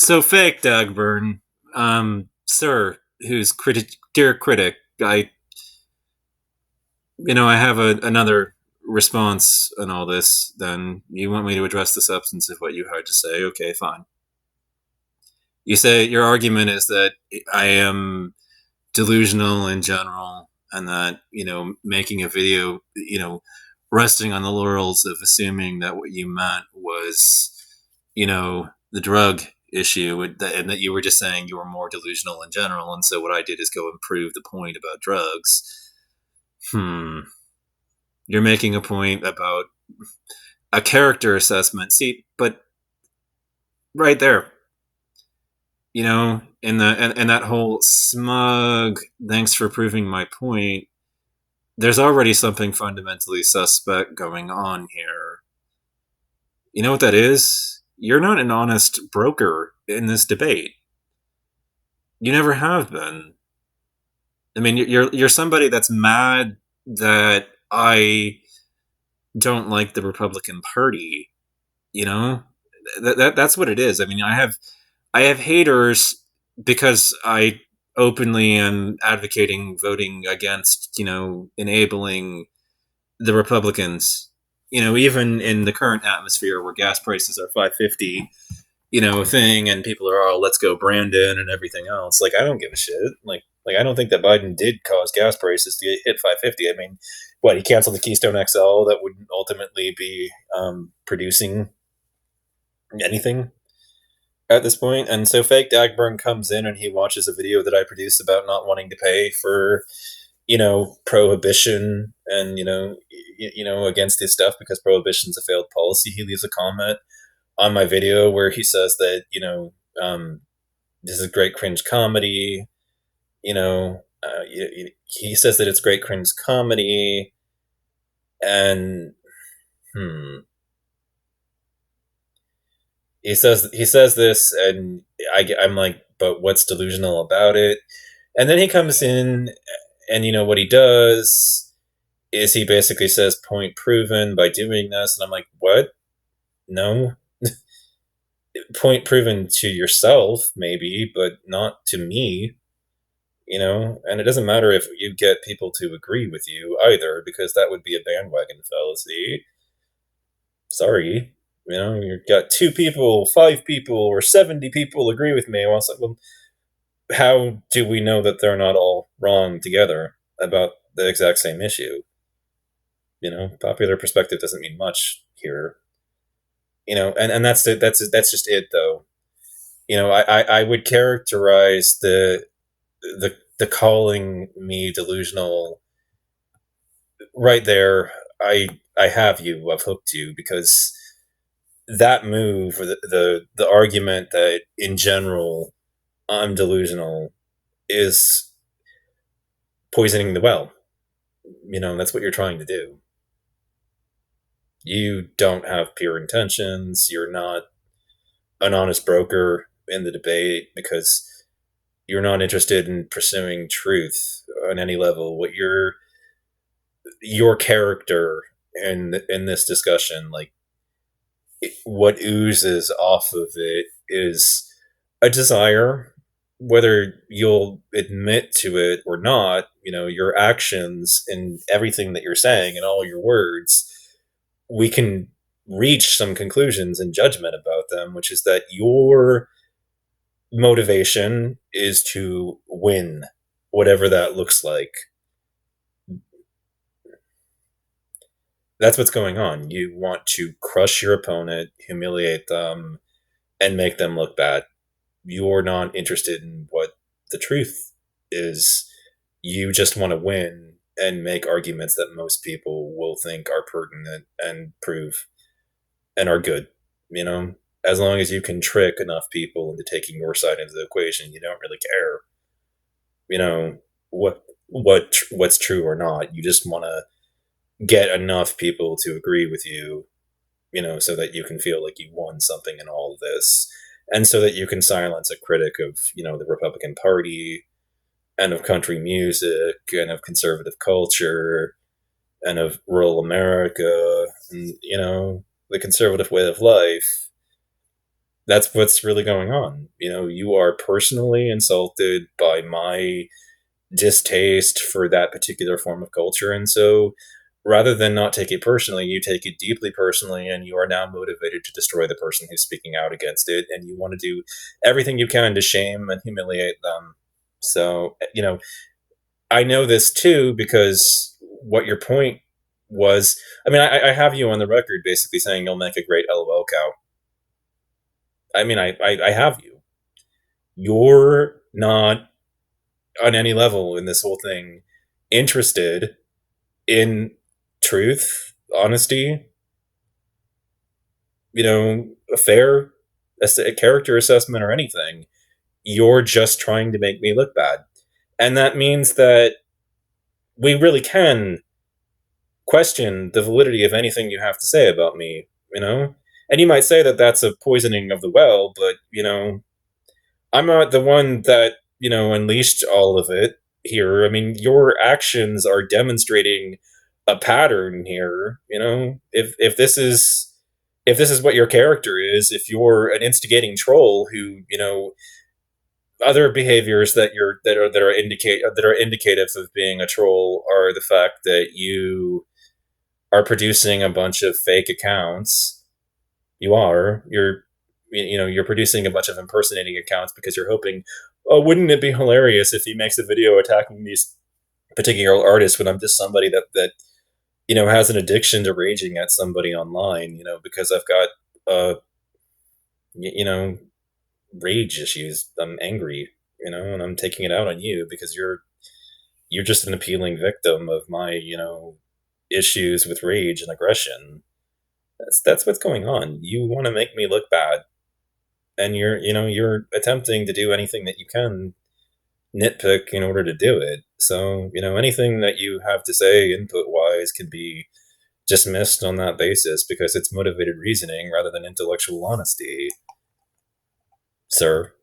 So fake Dagburn, sir, who's dear critic. I have another response on all this. Then you want me to address the substance of what you had to say? Okay, fine. You say your argument is that I am delusional in general, and that making a video, resting on the laurels of assuming that what you meant was, the drug issue, and that you were just saying you were more delusional in general, and so what I did is go and prove the point about drugs. You're making a point about a character assessment. See, but right there, in that whole smug thanks for proving my point, there's already something fundamentally suspect going on here. You know what that is? You're not an honest broker in this debate. You never have been. I mean, you're somebody that's mad that I don't like the Republican Party. You know, that's what it is. I mean, I have haters because I openly am advocating voting against, enabling the Republicans. Even in the current atmosphere where gas prices are 550, thing, and people are all let's go Brandon and everything else. Like, I don't give a shit. Like I don't think that Biden did cause gas prices to hit 550. I mean, what, he canceled the Keystone XL that would ultimately be producing anything at this point. And so fake Dagburn comes in and he watches a video that I produced about not wanting to pay for, prohibition and, against this stuff because prohibition's a failed policy. He leaves a comment on my video where he says that, this is great cringe comedy. He says that it's great cringe comedy. And, he says this, and I'm like, but what's delusional about it? And then he comes in, and what he does is he basically says point proven by doing this, and I'm like, what? No. Point proven to yourself, maybe, but not to me. And it doesn't matter if you get people to agree with you either, because that would be a bandwagon fallacy. Sorry. You've got 2 people, 5 people, or 70 people agree with me. Well, how do we know that they're not all wrong together about the exact same issue? Popular perspective doesn't mean much here. And that's it. That's just it, though. I would characterize the calling me delusional right there. I have you. I've hooked you, because that move, or the argument that in general I'm delusional, is poisoning the well. That's what you're trying to do. You don't have pure intentions. You're not an honest broker in the debate because you're not interested in pursuing truth on any level. What your character in this discussion, like, what oozes off of it is a desire, whether you'll admit to it or not. Your actions and everything that you're saying and all your words, we can reach some conclusions and judgment about them, which is that your motivation is to win, whatever that looks like. That's what's going on. You want to crush your opponent, humiliate them, and make them look bad. You're not interested in what the truth is. You just want to win and make arguments that most people will think are pertinent and prove and are good. As long as you can trick enough people into taking your side into the equation, you don't really care. What's true or not. You just want to get enough people to agree with you, so that you can feel like you won something in all of this, and so that you can silence a critic of, the Republican Party, and of country music, and of conservative culture, and of rural America, and, the conservative way of life. That's what's really going on. You are personally insulted by my distaste for that particular form of culture. And so rather than not take it personally, you take it deeply personally, and you are now motivated to destroy the person who's speaking out against it. And you want to do everything you can to shame and humiliate them. So, I know this too because what your point was. I mean, I have you on the record basically saying you'll make a great LOL cow. I mean, I have you. You're not on any level in this whole thing interested in truth, honesty, a fair a character assessment or anything. You're just trying to make me look bad. And that means that we really can question the validity of anything you have to say about me, you know? And you might say that that's a poisoning of the well, but, I'm not the one that, unleashed all of it here. I mean, your actions are demonstrating a pattern here, if this is what your character is, if you're an instigating troll who, other behaviors that are indicative of being a troll are the fact that you are producing a bunch of fake accounts. You're producing a bunch of impersonating accounts because you're hoping, oh, wouldn't it be hilarious if he makes a video attacking these particular artists when I'm just somebody that has an addiction to raging at somebody online, because I've got you know rage issues. I'm angry, and I'm taking it out on you because you're just an appealing victim of my issues with rage and aggression. That's what's going on. You want to make me look bad, and you're attempting to do anything that you can nitpick in order to do it. So anything that you have to say input wise can be dismissed on that basis because it's motivated reasoning rather than intellectual honesty, sir.